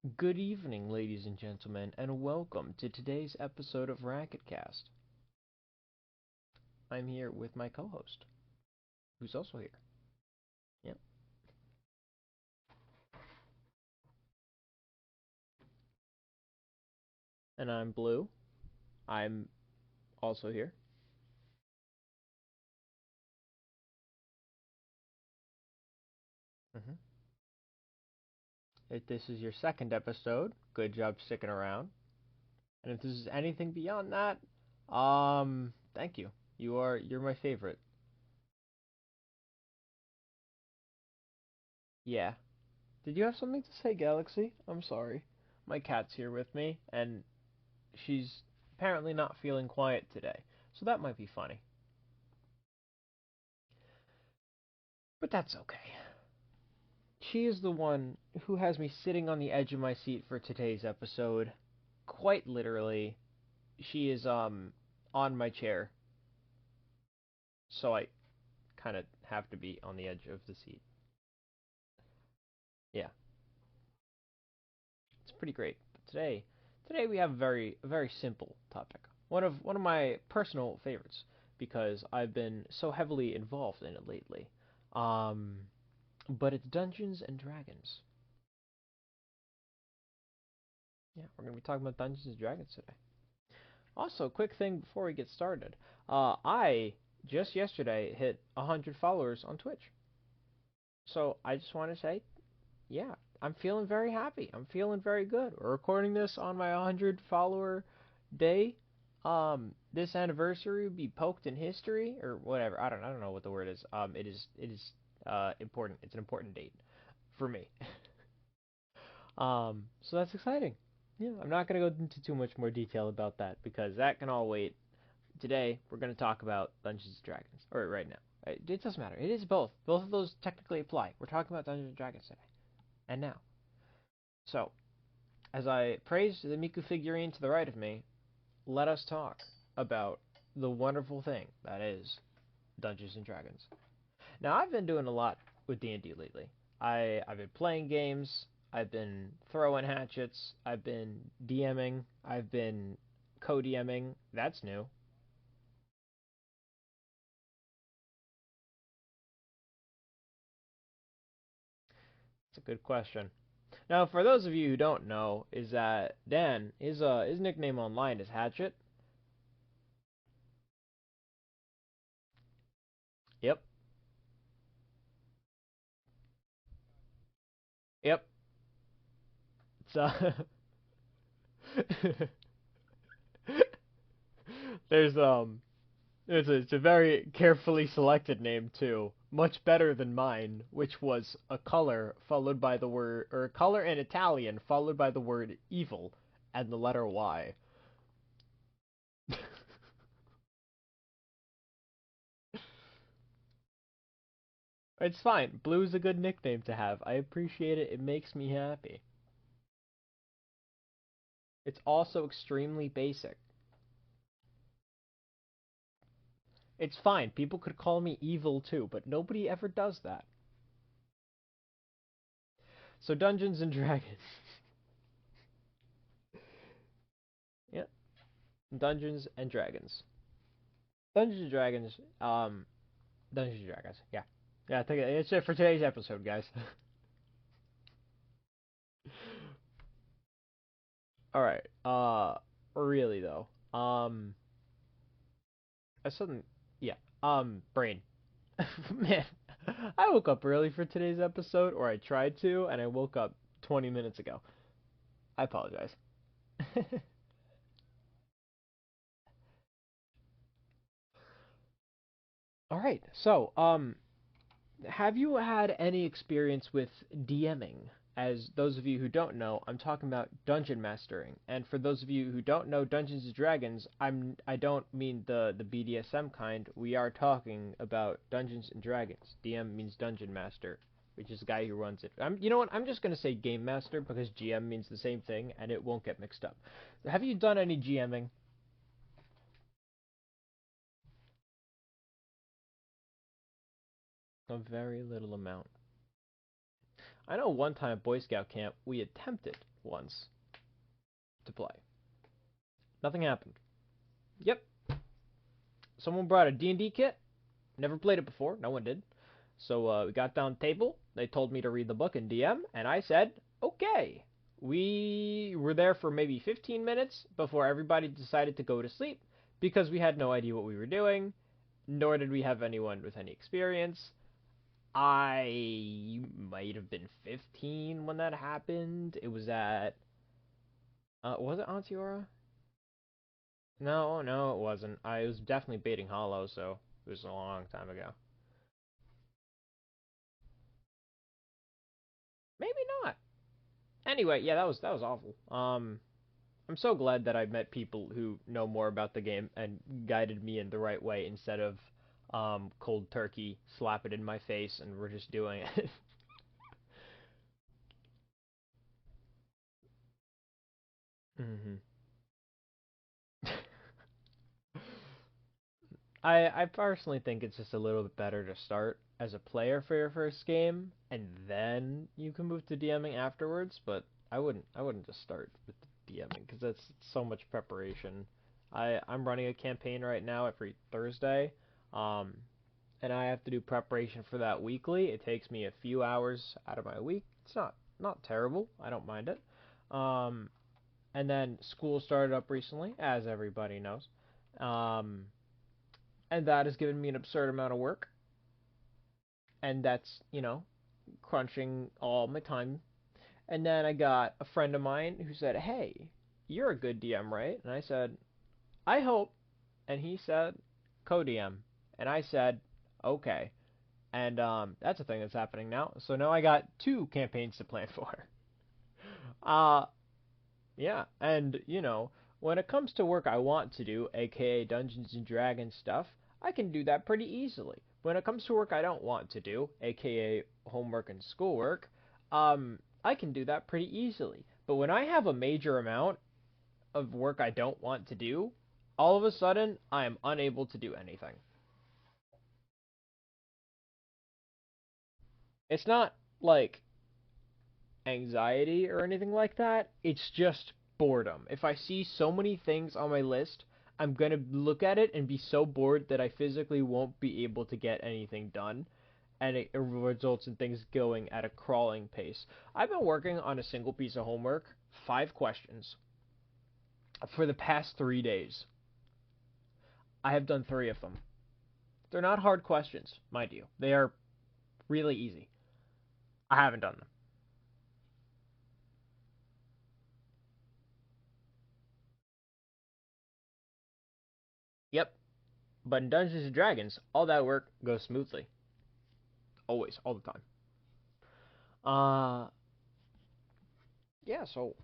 Good evening, ladies and gentlemen, and welcome to today's episode of Racketcast. I'm here with my co-host, who's also here. Yep. And I'm Blue. I'm also here. hmm If this is your second episode, good job sticking around. And if this is anything beyond that, thank you. You're my favorite. Yeah. Did you have something to say, Galaxy? I'm sorry. My cat's here with me, and she's apparently not feeling quiet today, so that might be funny. But that's okay. She is the one who has me sitting on the edge of my seat for today's episode. Quite literally, she is on my chair, so I kind of have to be on the edge of the seat. Yeah, it's pretty great. But today we have a very simple topic. One of my personal favorites because I've been so heavily involved in it lately. Um, but it's Dungeons and Dragons. Yeah, we're gonna be talking about Dungeons and Dragons today. Also, quick thing before we get started. I just yesterday hit 100 followers on Twitch. So I just want to say, yeah, I'm feeling very happy. I'm feeling very good. We're recording this on my 100 follower day. This anniversary will be poked in history or whatever. I don't know what the word is. It is important. It's an important date for me. So that's exciting. Yeah, I'm not gonna go into too much more detail about that because that can all wait. Today, we're going to talk about Dungeons and Dragons. Or right now. It doesn't matter. It is both. Both of those technically apply. We're talking about Dungeons and Dragons today. And now. So, as I praise the Miku figurine to the right of me, let us talk about the wonderful thing that is Dungeons and Dragons. Now, I've been doing a lot with D&D lately. I've been playing games. I've been throwing hatchets. I've been DMing. I've been co-DMing. That's new. It's a good question. Now, for those of you who don't know, is that Dan, his nickname online is Hatchet. Yep, yep. It's there's it's a very carefully selected name too. Much better than mine, which was a color followed by the word or a color in Italian followed by the word evil and the letter Y. It's fine. Blue's a good nickname to have. I appreciate it. It makes me happy. It's also extremely basic. It's fine. People could call me evil too, but nobody ever does that. So Dungeons and Dragons. Yeah, Dungeons and Dragons. Dungeons and Dragons. Dungeons and Dragons. Yeah, yeah. I think it's it for today's episode, guys. All right. Really though. I sudden. Yeah. Brain. Man, I woke up early for today's episode, or I tried to, and I woke up 20 minutes ago. I apologize. All right. So, have you had any experience with DMing? As those of you who don't know, I'm talking about dungeon mastering. And for those of you who don't know Dungeons and Dragons, I don't mean the BDSM kind. We are talking about Dungeons and Dragons. DM means dungeon master, which is the guy who runs it. You know what? I'm just gonna say game master because GM means the same thing and it won't get mixed up. Have you done any GMing? A very little amount. I know one time at Boy Scout camp we attempted. once to play. Nothing happened. Yep. Someone brought a D&D kit. Never played it before. No one did. So we got down the table. They told me to read the book and DM, and I said, okay. We were there for maybe 15 minutes before everybody decided to go to sleep because we had no idea what we were doing, nor did we have anyone with any experience. I might have been 15 when that happened. It was at... was it Ontiora? No, it wasn't. I was definitely baiting Hollow, so it was a long time ago. Maybe not. Anyway, yeah, that was awful. I'm so glad that I met people who know more about the game and guided me in the right way instead of cold turkey, slap it in my face, and we're just doing it. hmm I personally think it's just a little bit better to start as a player for your first game, and then you can move to DMing afterwards. But I wouldn't just start with DMing because that's so much preparation. I'm running a campaign right now every Thursday, um, and I have to do preparation for that weekly. It takes me a few hours out of my week. It's not terrible. I don't mind it. Um, and then school started up recently, as everybody knows. Um, and that has given me an absurd amount of work, and that's crunching all my time. And then I got a friend of mine who said, "Hey, you're a good DM, right?" And I said, "I hope." And he said, "Co-DM," and I said, "Okay." And that's a thing that's happening now. So now I got two campaigns to plan for. Uh, yeah, and when it comes to work I want to do, aka Dungeons and Dragons stuff, I can do that pretty easily. When it comes to work I don't want to do, aka homework and schoolwork, I can do that pretty easily. But when I have a major amount of work I don't want to do, all of a sudden I am unable to do anything. It's not like anxiety or anything like that. It's just boredom. If I see so many things on my list, I'm gonna look at it and be so bored that I physically won't be able to get anything done, and it results in things going at a crawling pace. I've been working on a single piece of homework, 5 questions, for the past 3 days. I have done 3 of them. They're not hard questions, mind you. They are really easy. I haven't done them. Yep. But in Dungeons and Dragons, all that work goes smoothly. Always, all the time. Yeah, so,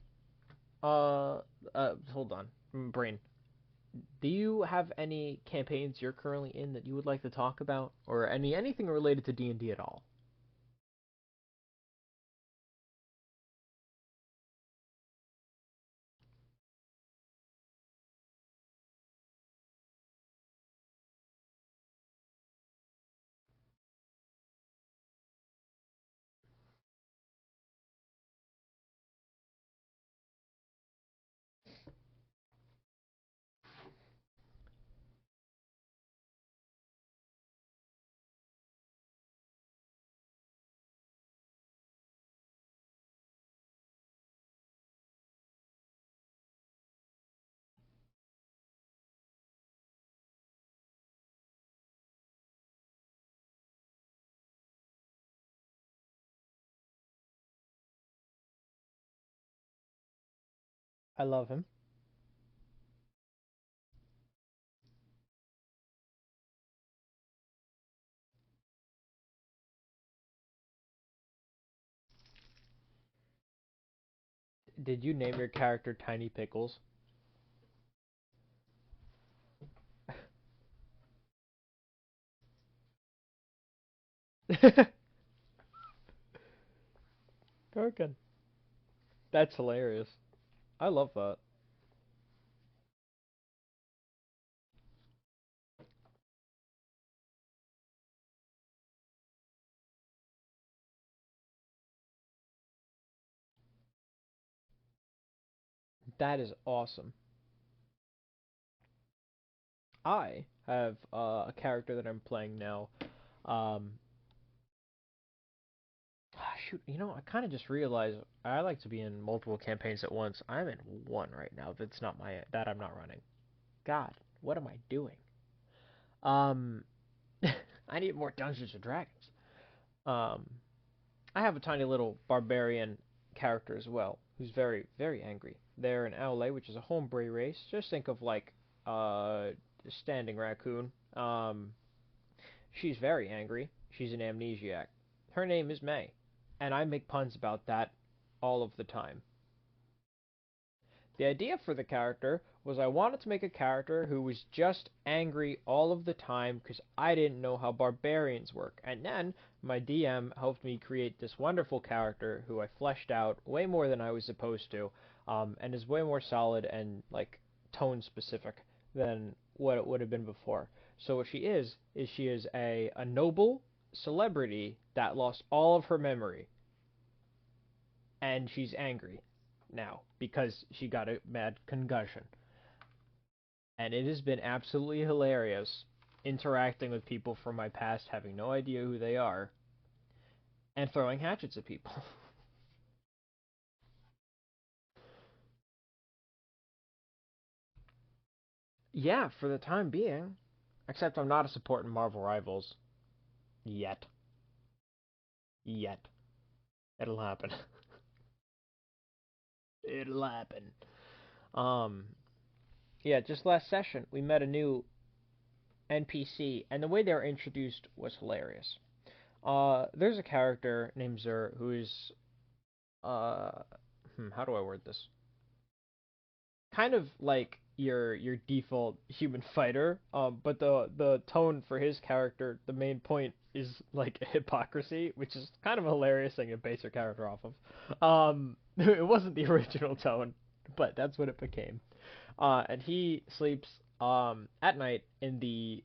hold on. Brain. Do you have any campaigns you're currently in that you would like to talk about? Or anything related to D&D at all? I love him. Did you name your character Tiny Pickles? Okay. That's hilarious. I love that. That is awesome. I have a character that I'm playing now. Um, Shoot, I kind of just realized I like to be in multiple campaigns at once. I'm in one right now. That's not my that I'm not running. God, what am I doing? Um, I need more Dungeons and Dragons. Um, I have a tiny little barbarian character as well, who's very, very angry. They're an Owlay, which is a homebrew race. Just think of like a standing raccoon. She's very angry. She's an amnesiac. Her name is May, and I make puns about that all of the time. The idea for the character was I wanted to make a character who was just angry all of the time because I didn't know how barbarians work. And then my DM helped me create this wonderful character who I fleshed out way more than I was supposed to, and is way more solid and like tone specific than what it would have been before. So what she is a noble celebrity that lost all of her memory, and she's angry now because she got a mad concussion. And it has been absolutely hilarious interacting with people from my past, having no idea who they are, and throwing hatchets at people. Yeah, for the time being. Except I'm not a support in Marvel Rivals. Yet. Yet. It'll happen. It'll happen. Um, yeah, just last session, we met a new NPC, and the way they were introduced was hilarious. There's a character named Zer who is, uh, how do I word this? Kind of like your default human fighter, but the tone for his character, the main point is like hypocrisy, which is kind of a hilarious thing to base your character off of. It wasn't the original tone, but that's what it became. And he sleeps at night in the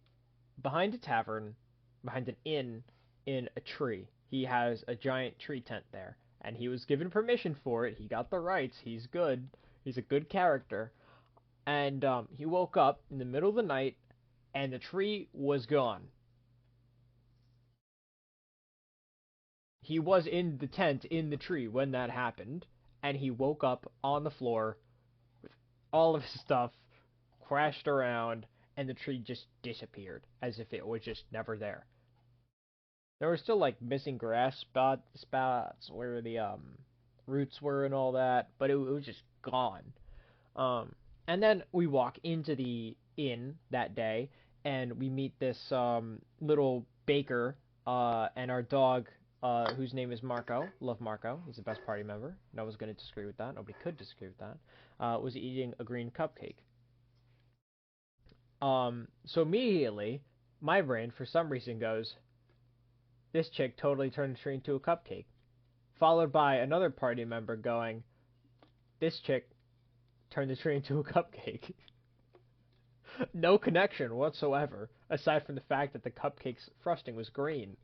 behind a tavern, behind an inn, in a tree. He has a giant tree tent there, and he was given permission for it. He got the rights. He's good. He's a good character. And he woke up in the middle of the night, and the tree was gone. He was in the tent in the tree when that happened, and he woke up on the floor with all of his stuff crashed around, and the tree just disappeared as if it was just never there. There were still like missing grass spots where the roots were and all that, but it was just gone. And then we walk into the inn that day, and we meet this little baker and our dog, whose name is Marco. Love Marco. He's the best party member. No one's going to disagree with that. Nobody could disagree with that. Was eating a green cupcake. So immediately, my brain, for some reason, goes, this chick totally turned the tree into a cupcake. Followed by another party member going, this chick turned the tree into a cupcake. No connection whatsoever, aside from the fact that the cupcake's frosting was green.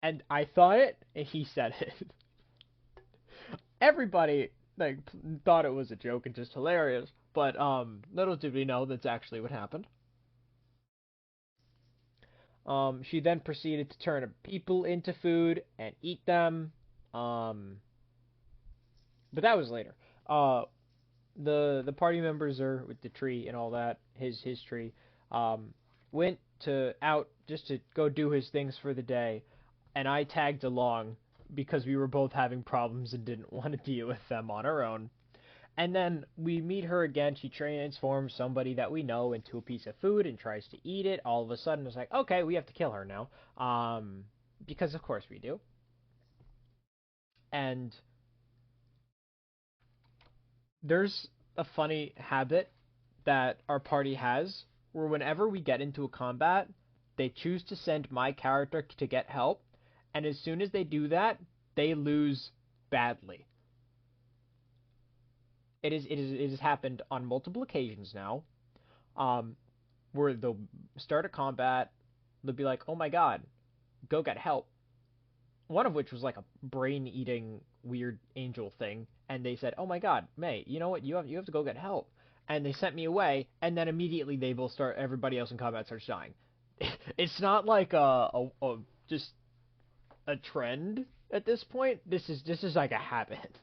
And I thought it, and he said it. Everybody like thought it was a joke and just hilarious, but little did we know that's actually what happened. She then proceeded to turn people into food and eat them. Um, but that was later. Uh, the party members are with the tree and all that. His tree. Um, went to out just to go do his things for the day, and I tagged along because we were both having problems and didn't want to deal with them on our own. And then we meet her again. She transforms somebody that we know into a piece of food and tries to eat it. All of a sudden, it's like, okay, we have to kill her now, because of course we do. And there's a funny habit that our party has where whenever we get into a combat, they choose to send my character to get help, and as soon as they do that, they lose badly. It has happened on multiple occasions now, um, where they'll start a combat, they'll be like, "Oh my god, go get help," one of which was like a brain-eating weird angel thing, and they said, "Oh my God, May, you know what? You have to go get help." And they sent me away, and then immediately they both start. Everybody else in combat starts dying. It's not like a just a trend at this point. This is like a habit.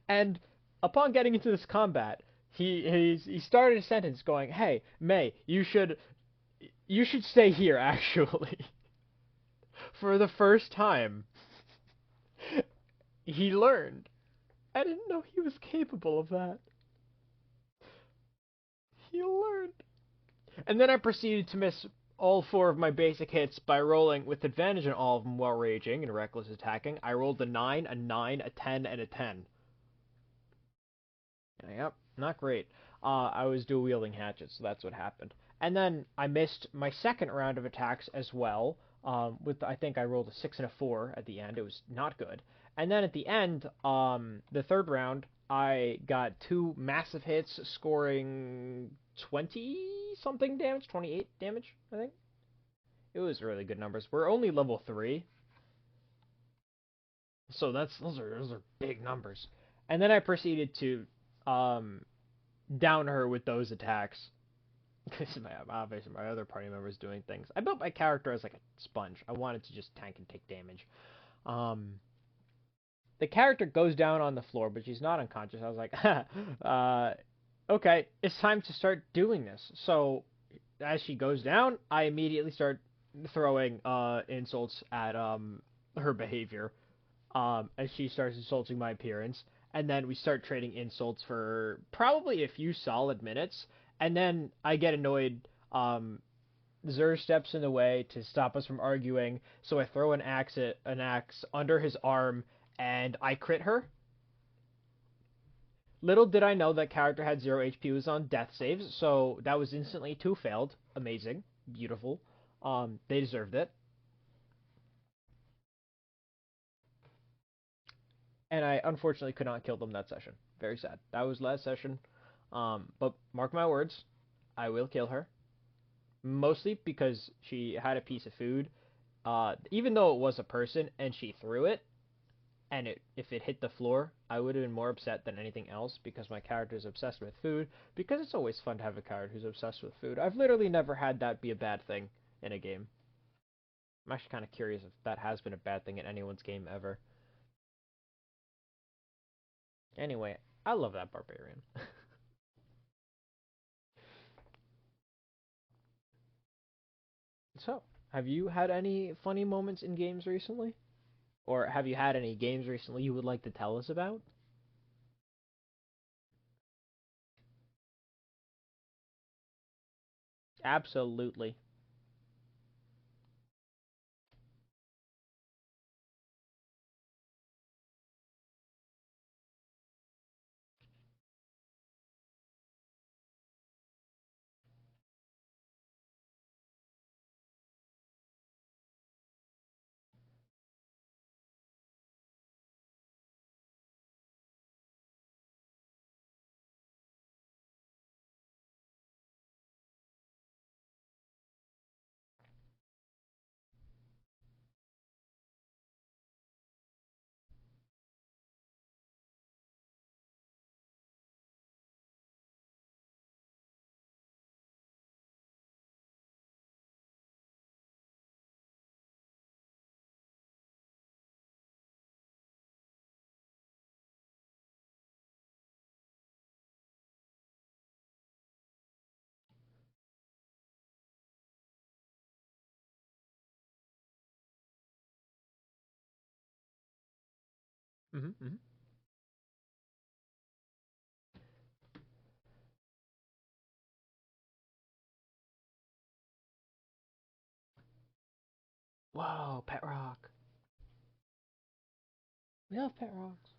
And upon getting into this combat, he started a sentence going, "Hey, May, you should stay here." Actually, for the first time, he learned. I didn't know he was capable of that. He learned. And then I proceeded to miss all four of my basic hits by rolling with advantage on all of them while raging and reckless attacking. I rolled a 9, a 9, a 10, and a 10. Yep, not great. I was dual wielding hatchets, so that's what happened. And then I missed my second round of attacks as well. With I think I rolled a 6 and a 4 at the end. It was not good. And then at the end, the third round, I got two massive hits, scoring 20 something damage, 28 damage, I think. It was really good numbers. We're only level 3, so those are big numbers. And then I proceeded to um down her with those attacks. Because obviously my other party members doing things. I built my character as like a sponge. I wanted to just tank and take damage. Um, the character goes down on the floor, but she's not unconscious. I was like, okay, it's time to start doing this. So as she goes down, I immediately start throwing insults at her behavior. As she starts insulting my appearance, and then we start trading insults for probably a few solid minutes, and then I get annoyed. Zer steps in the way to stop us from arguing, so I throw an axe under his arm, and I crit her. Little did I know that character had 0 HP, was on death saves, so that was instantly 2 failed. Amazing. Beautiful. They deserved it. And I unfortunately could not kill them that session. Very sad. That was last session. But mark my words, I will kill her. Mostly because she had a piece of food. Even though it was a person and she threw it, and if it hit the floor, I would have been more upset than anything else because my character is obsessed with food. Because it's always fun to have a character who's obsessed with food. I've literally never had that be a bad thing in a game. I'm actually kind of curious if that has been a bad thing in anyone's game ever. Anyway, I love that barbarian. So, have you had any funny moments in games recently? Or have you had any games recently you would like to tell us about? Absolutely. Mm-hmm. Whoa, Pet Rock. We love Pet Rocks.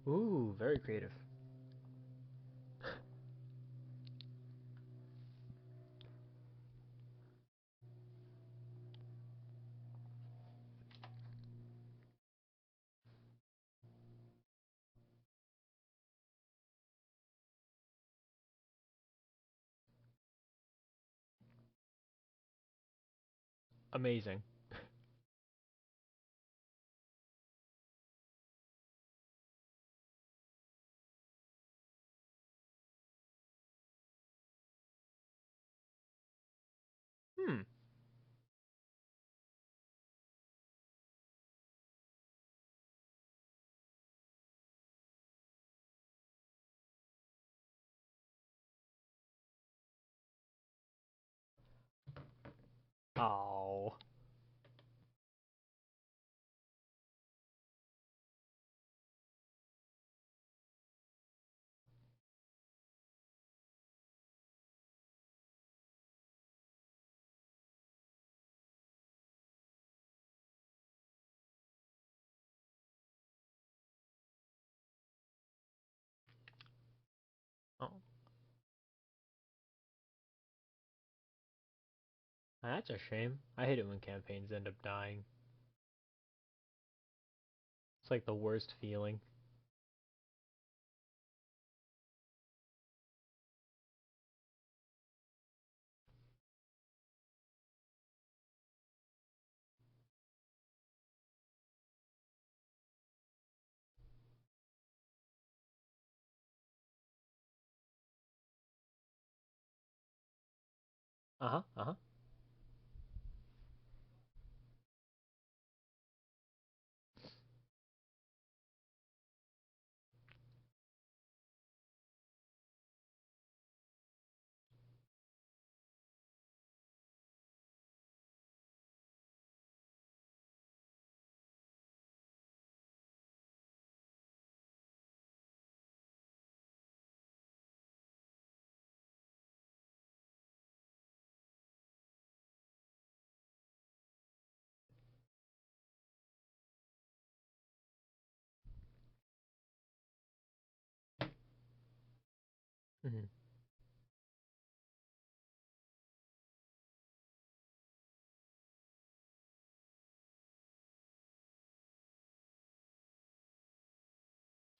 Ooh, very creative. Amazing. Hmm. Oh. Oh. That's a shame. I hate it when campaigns end up dying. It's like the worst feeling. Uh huh. Uh huh. Mm-hmm.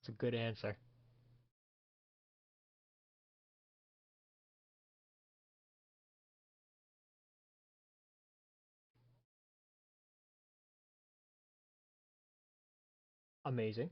It's a good answer. Amazing.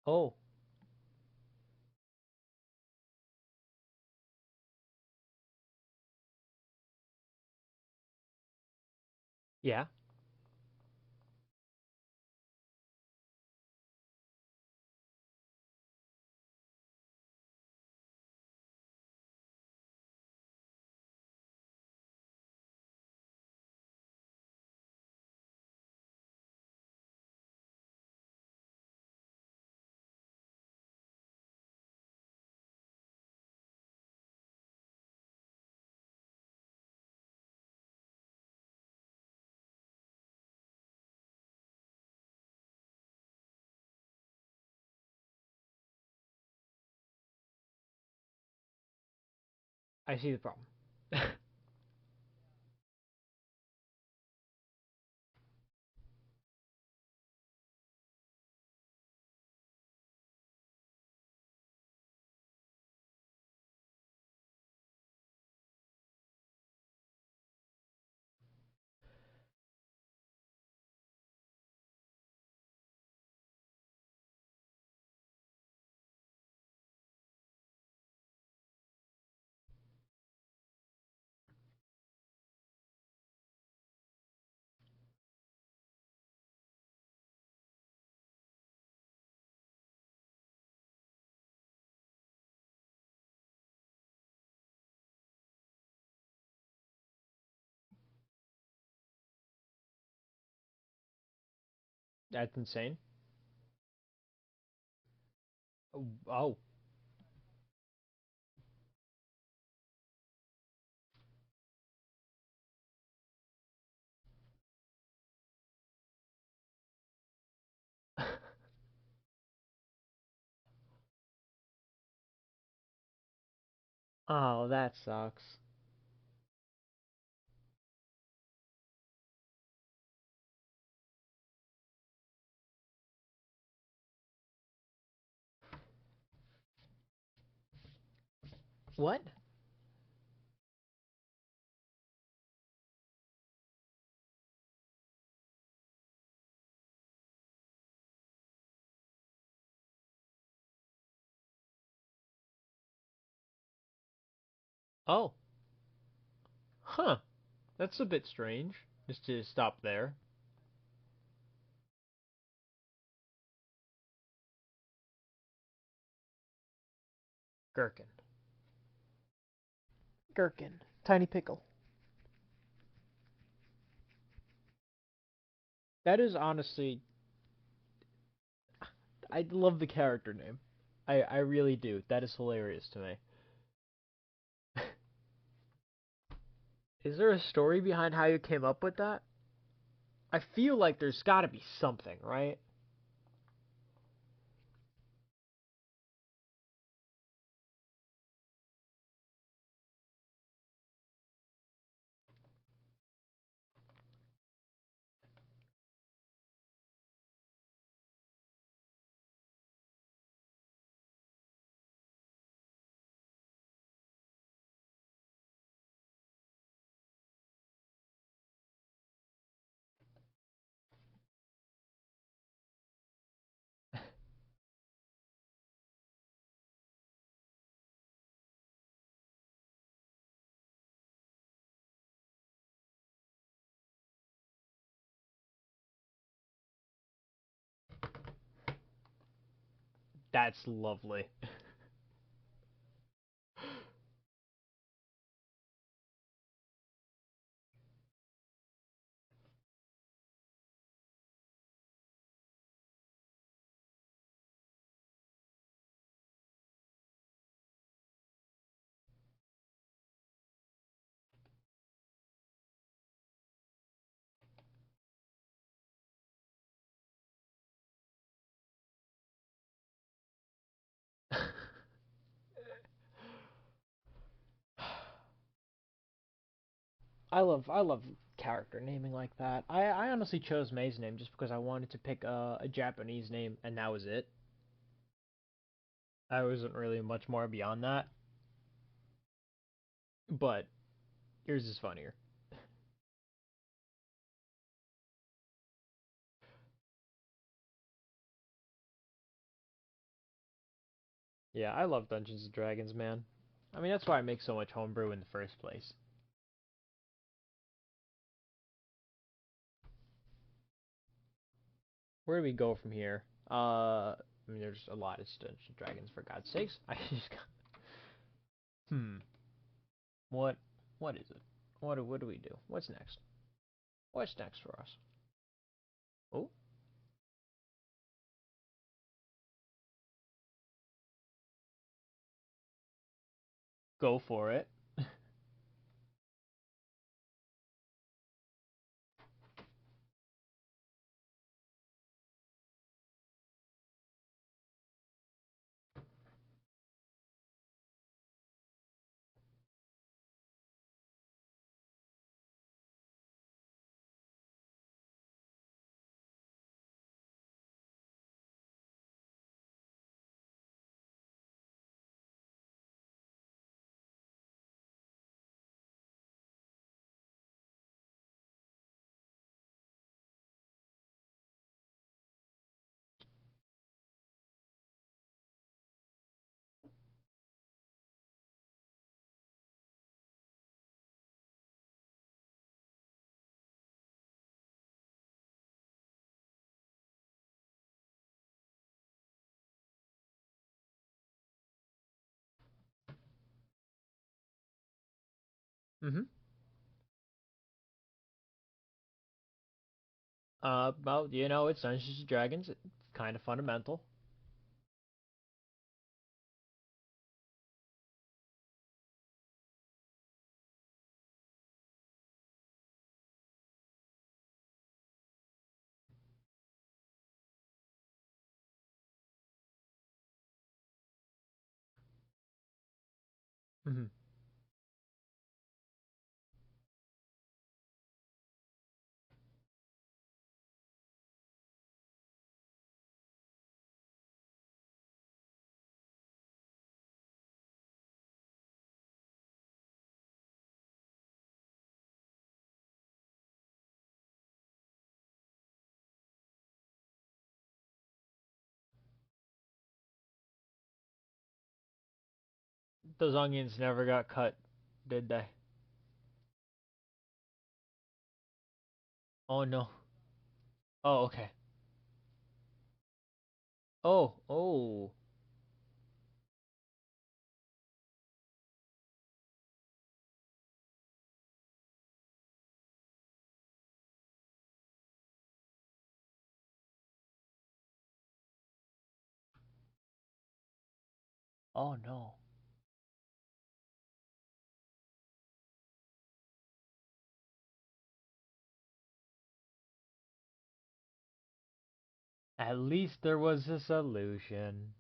Oh, yeah. I see the problem. That's insane. Oh. Oh, that sucks. What? Oh. Huh. That's a bit strange. Just to stop there. Gherkin. Gherkin. Tiny pickle. That is honestly, I love the character name. I really do. That is hilarious to me. Is there a story behind how you came up with that? I feel like there's got to be something, right? That's lovely. I love character naming like that. I honestly chose May's name just because I wanted to pick a Japanese name, and that was it. I wasn't really much more beyond that. But yours is funnier. Yeah, I love Dungeons and Dragons, man. I mean, that's why I make so much homebrew in the first place. Where do we go from here? I mean, there's a lot of Dungeons and Dragons, for God's sakes. I just got... Hmm. What? What is it? What do we do? What's next? What's next for us? Oh, go for it. Mm-hmm. Well, you know, it's Dungeons and Dragons. It's kind of fundamental. Hmm. Those onions never got cut, did they? Oh no. Oh, okay. Oh. Oh no. At least there was a solution.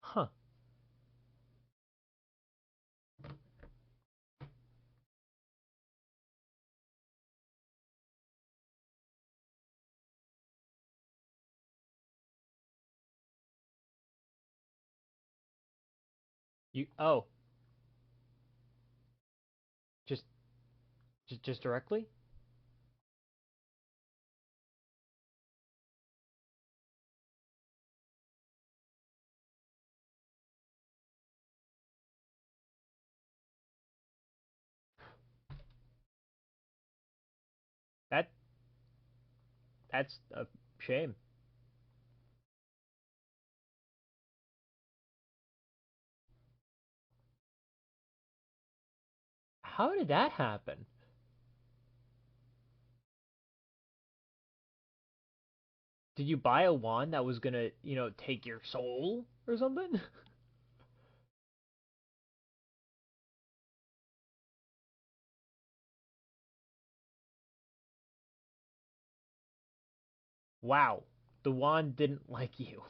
Huh. You oh, just just directly? That that's a shame. How did that happen? Did you buy a wand that was gonna, take your soul or something? Wow. The wand didn't like you.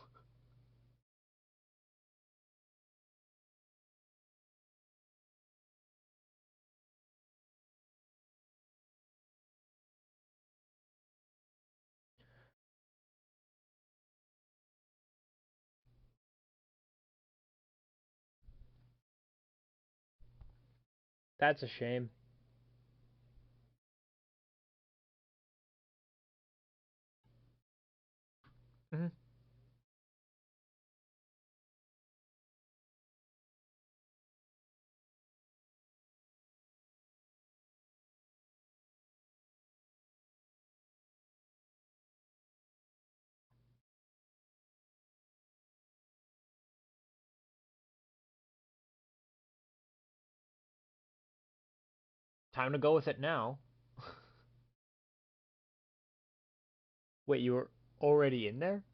That's a shame. Hmm. Time to go with it now. Wait, you were already in there?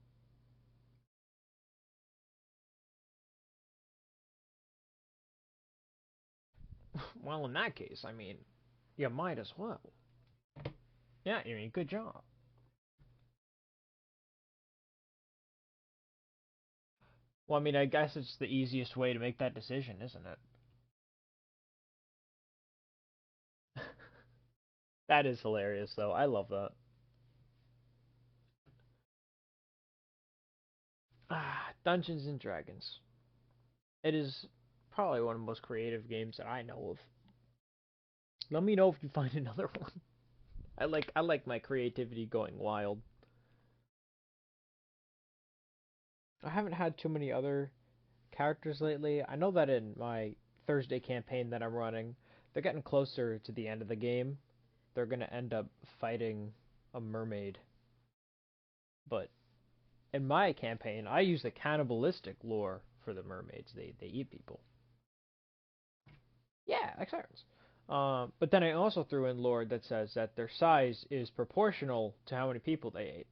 Well, in that case, I mean, you might as well. Yeah, I mean, good job. Well, I mean, I guess it's the easiest way to make that decision, isn't it? That is hilarious, though. I love that. Ah, Dungeons and Dragons. It is probably one of the most creative games that I know of. Let me know if you find another one. I like my creativity going wild. I haven't had too many other characters lately. I know that in my Thursday campaign that I'm running, they're getting closer to the end of the game. They're gonna end up fighting a mermaid. But in my campaign, I use the cannibalistic lore for the mermaids. They eat people. Yeah, like sirens. But then I also threw in lore that says that their size is proportional to how many people they ate.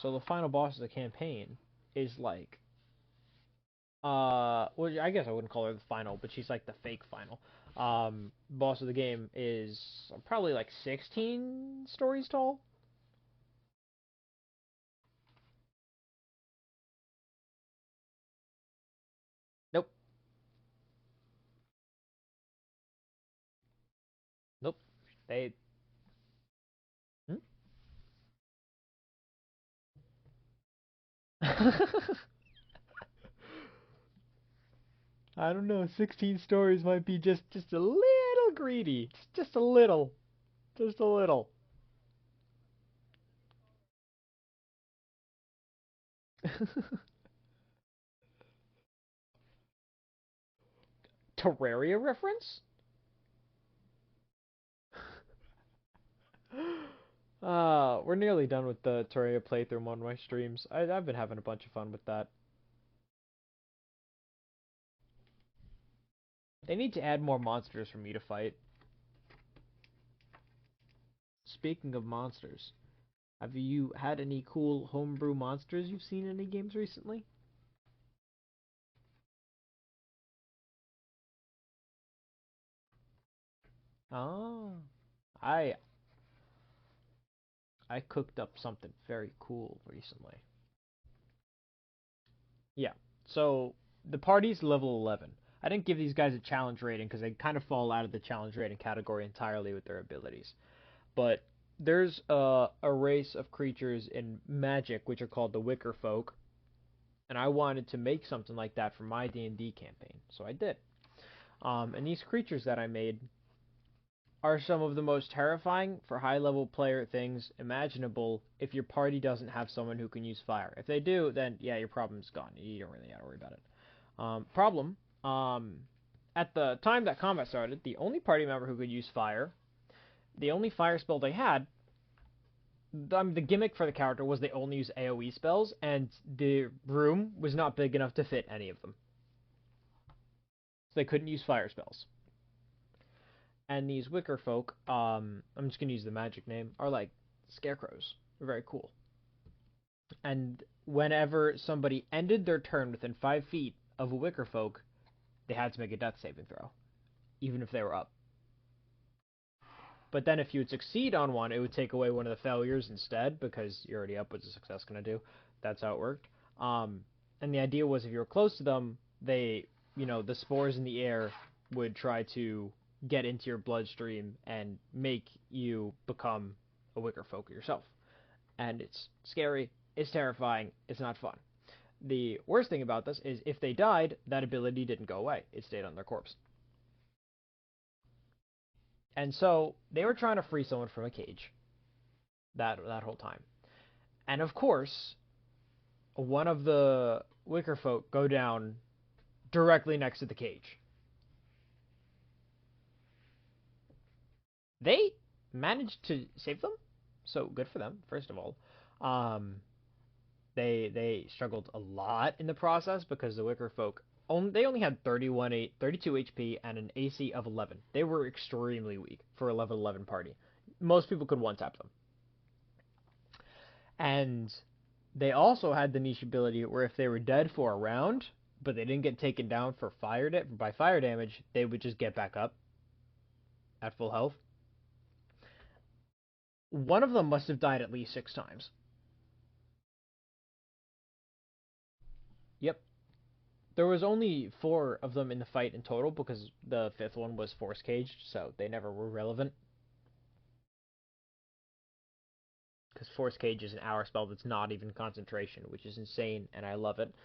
So the final boss of the campaign is like, well, I guess I wouldn't call her the final, but she's like the fake final. Boss of the game is probably like 16 stories tall. Nope, nope. They. Hmm? I don't know. 16 stories might be just a little greedy. Just a little. Just a little. Terraria reference? We're nearly done with the Terraria playthrough on my streams. I've been having a bunch of fun with that. They need to add more monsters for me to fight. Speaking of monsters, have you had any cool homebrew monsters you've seen in any games recently? Oh, I I cooked up something very cool recently. Yeah. So the party's level 11. I didn't give these guys a challenge rating because they kind of fall out of the challenge rating category entirely with their abilities. But there's a race of creatures in Magic which are called the Wicker Folk, and I wanted to make something like that for my D&D campaign, so I did. And these creatures that I made are some of the most terrifying for high level player things imaginable if your party doesn't have someone who can use fire. If they do, then yeah, your problem's gone. You don't really have to worry about it. Problem. At the time that combat started, the only party member who could use fire, the only fire spell they had, the gimmick for the character was they only use AoE spells, and the room was not big enough to fit any of them. So they couldn't use fire spells. And these wicker folk, I'm just gonna use the magic name, are like scarecrows. They're very cool. And whenever somebody ended their turn within 5 feet of a wicker folk, they had to make a death saving throw, even if they were up. But then if you would succeed on one, it would take away one of the failures instead, because you're already up. What's a success gonna do? That's how it worked. And the idea was if you were close to them, the spores in the air would try to get into your bloodstream and make you become a wicker folk yourself. And it's scary, it's terrifying, it's not fun. The worst thing about this is if they died, that ability didn't go away. It stayed on their corpse. And so they were trying to free someone from a cage that whole time. And of course, one of the wicker folk go down directly next to the cage. They managed to save them, so good for them. First of all, um, they struggled a lot in the process because the wicker folk they only had 32 HP and an AC of 11. They were extremely weak for a level 11 party. Most people could one tap them, and they also had the niche ability where if they were dead for a round, but they didn't get taken down for by fire damage, they would just get back up at full health. One of them must have died at least 6 times. Yep. There was only 4 of them in the fight in total because the fifth one was force caged, so they never were relevant. Because force cage is an hour spell that's not even concentration, which is insane, and I love it.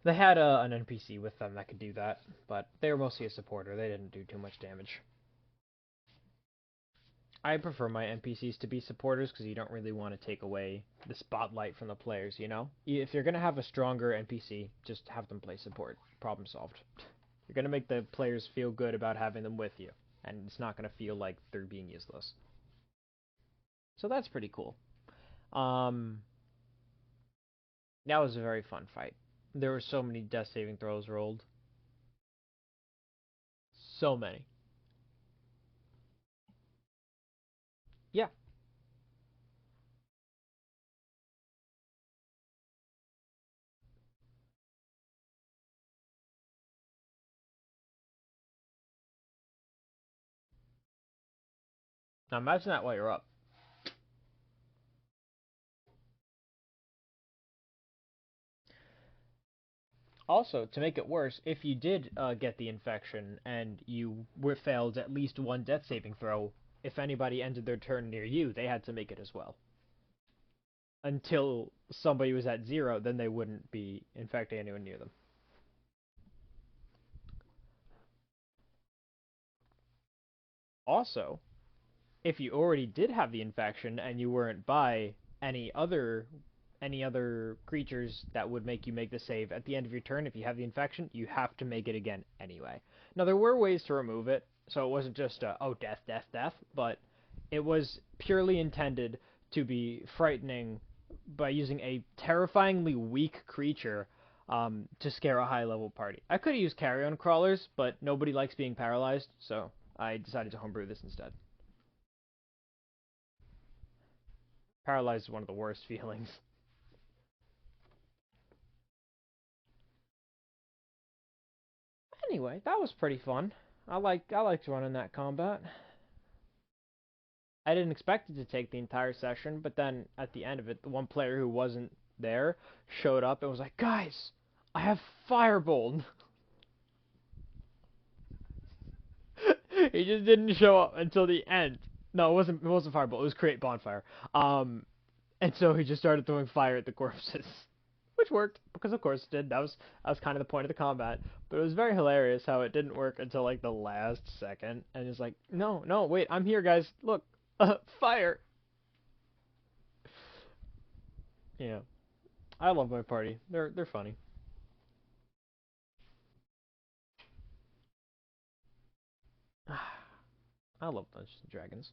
They had an NPC with them that could do that, but they were mostly a supporter. They didn't do too much damage. I prefer my NPCs to be supporters because you don't really want to take away the spotlight from the players, you know? If you're going to have a stronger NPC, just have them play support. Problem solved. You're going to make the players feel good about having them with you, and it's not going to feel like they're being useless. So that's pretty cool. That was a very fun fight. There were so many death saving throws rolled. So many. Yeah. Now imagine that while you're up. Also, to make it worse, if you did get the infection and you were failed at least one death saving throw, if anybody ended their turn near you, they had to make it as well. Until somebody was at 0, then they wouldn't be infecting anyone near them. Also, if you already did have the infection and you weren't by any other creatures that would make you make the save at the end of your turn, if you have the infection, you have to make it again anyway. Now there were ways to remove it, so it wasn't just oh death, death, death, but it was purely intended to be frightening by using a terrifyingly weak creature to scare a high level party. I could have used carrion crawlers, but nobody likes being paralyzed, so I decided to homebrew this instead. Paralyzed is one of the worst feelings. Anyway, that was pretty fun. I liked running that combat. I didn't expect it to take the entire session, but then at the end of it, the one player who wasn't there showed up and was like, "Guys, I have Firebolt." He just didn't show up until the end. No, it wasn't Firebolt. It was Create Bonfire. And so he just started throwing fire at the corpses, which worked because of course it did. That was kind of the point of the combat. But it was very hilarious how it didn't work until like the last second, and it's like, no, no, wait, I'm here, guys. Look, fire. Yeah, I love my party. They're funny. I love Dungeons and Dragons.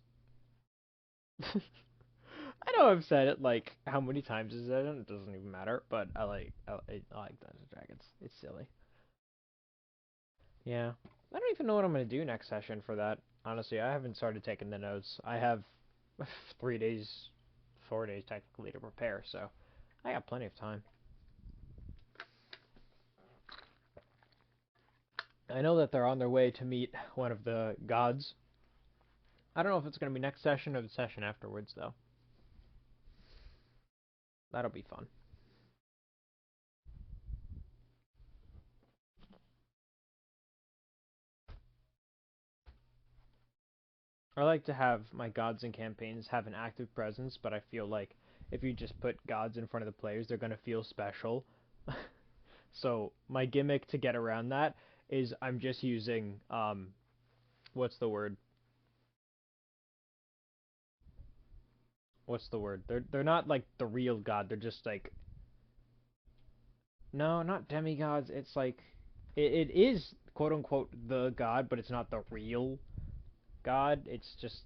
I know I've said it like how many times is it? It doesn't even matter. But I like Dungeons and Dragons. It's silly. Yeah. I don't even know what I'm gonna do next session for that. Honestly, I haven't started taking the notes. I have 3 days, 4 days technically to prepare, so I got plenty of time. I know that they're on their way to meet one of the gods. I don't know if it's gonna be next session or the session afterwards, though. That'll be fun. I like to have my gods and campaigns have an active presence, but I feel like if you just put gods in front of the players, they're gonna feel special. So my gimmick to get around that is I'm just using what's the word? What's the word? They're not like the real god. They're just like, no, not demigods. It's like it is quote unquote the god, but it's not the real god. It's just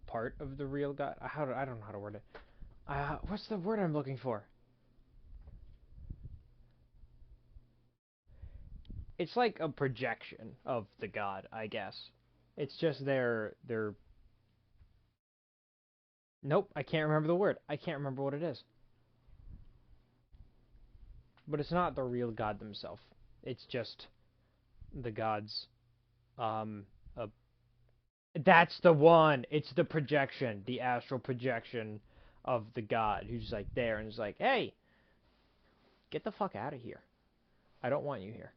part of the real god. I don't know how to word it. What's the word I'm looking for? It's like a projection of the god, I guess. It's just their. Nope, I can't remember the word. I can't remember what it is. But it's not the real god themselves. It's just the gods. Um, uh, that's the one. It's the projection, the astral projection of the god who's like there and is like, "Hey, get the fuck out of here. I don't want you here."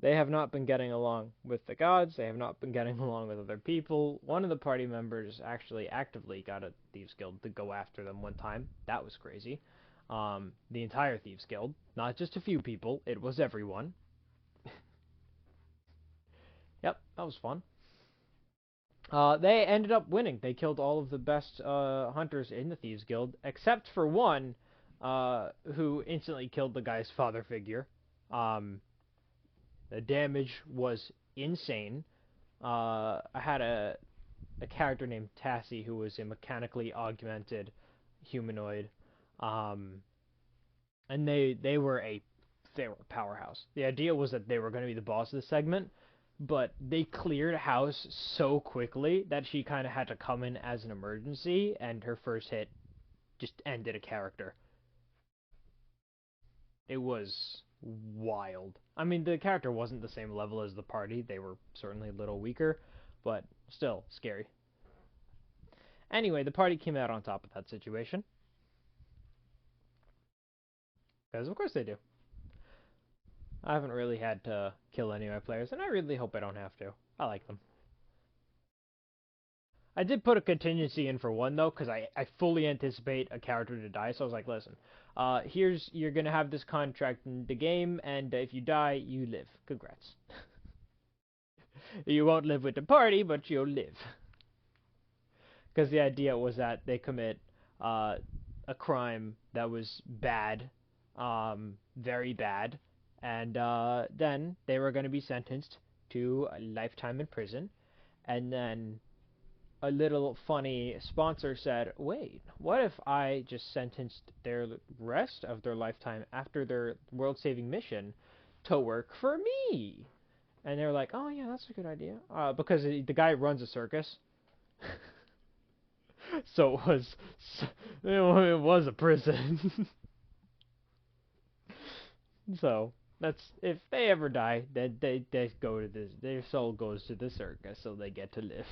They have not been getting along with the gods. They have not been getting along with other people. One of the party members actually actively got a Thieves Guild to go after them one time. That was crazy. The entire Thieves Guild, not just a few people. It was everyone. Yep, that was fun. They ended up winning. They killed all of the best hunters in the Thieves Guild, except for one who instantly killed the guy's father figure. Um, the damage was insane. I had a character named Tassie who was a mechanically augmented humanoid, um, and they were a powerhouse. The idea was that they were going to be the boss of the segment, but they cleared a house so quickly that she kind of had to come in as an emergency, and her first hit just ended a character. It was wild. I mean, the character wasn't the same level as the party. They were certainly a little weaker, but still scary. Anyway, the party came out on top of that situation. Because of course they do. I haven't really had to kill any of my players, and I really hope I don't have to. I like them. I did put a contingency in for one though, because I fully anticipate a character to die. So I was like, listen, you're gonna have this contract in the game, and if you die, you live. Congrats. You won't live with the party, but you'll live. Because the idea was that they commit uh, a crime that was bad, very bad, and then they were going to be sentenced to a lifetime in prison, and then a little funny sponsor said, wait, what if I just sentenced their rest of their lifetime after their world-saving mission to work for me? And they were like, oh yeah, that's a good idea. Because the guy runs a circus. So it was a prison. So that's if they ever die, then they go to this. Their soul goes to the circus, so they get to live.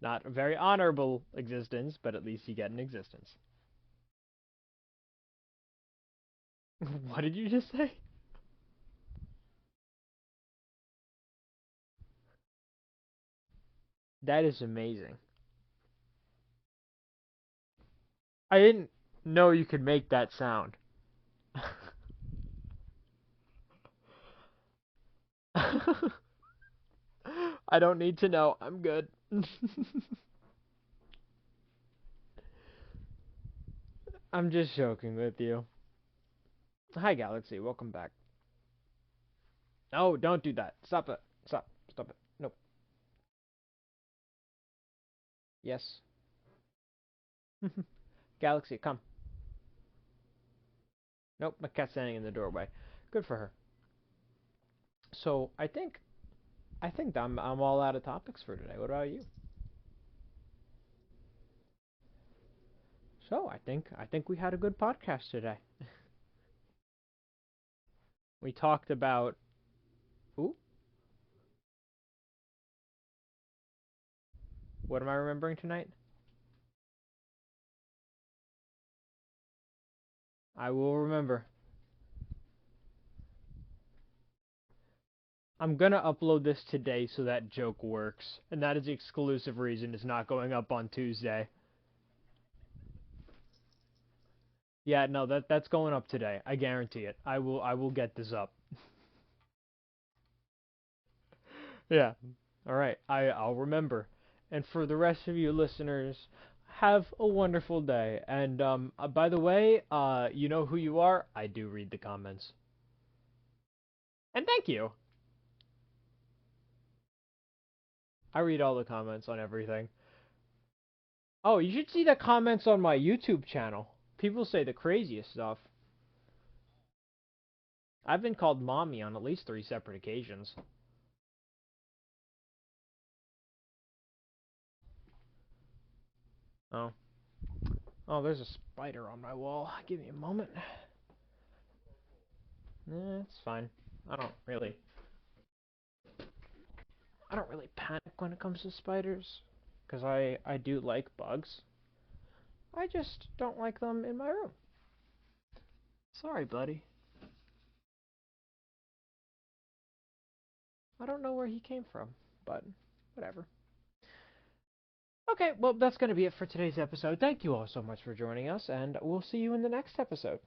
Not a very honorable existence, but at least you get an existence. What did you just say? That is amazing. I didn't know you could make that sound. I don't need to know. I'm good. I'm just joking with you. Hi, Galaxy. Welcome back. No, don't do that. Stop it. Stop. Stop it. Nope. Yes. Galaxy, come. Nope, my cat's standing in the doorway. Good for her. So I think I'm all out of topics for today. What about you? So I think we had a good podcast today. We talked about ooh, what am I remembering tonight? I will remember. I'm gonna upload this today so that joke works, and that is the exclusive reason it's not going up on Tuesday. Yeah, no, that's going up today. I guarantee it. I will get this up. Yeah. All right. I'll remember. And for the rest of you listeners, have a wonderful day. And by the way, you know who you are? I do read the comments. And thank you. I read all the comments on everything. Oh, you should see the comments on my YouTube channel. People say the craziest stuff. I've been called mommy on at least 3 separate occasions. Oh. Oh, there's a spider on my wall. Give me a moment. It's fine. I don't really I don't really panic when it comes to spiders, because I do like bugs. I just don't like them in my room. Sorry, buddy. I don't know where he came from, but whatever. Okay, well, that's going to be it for today's episode. Thank you all so much for joining us, and we'll see you in the next episode.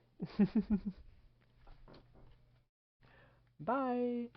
Bye.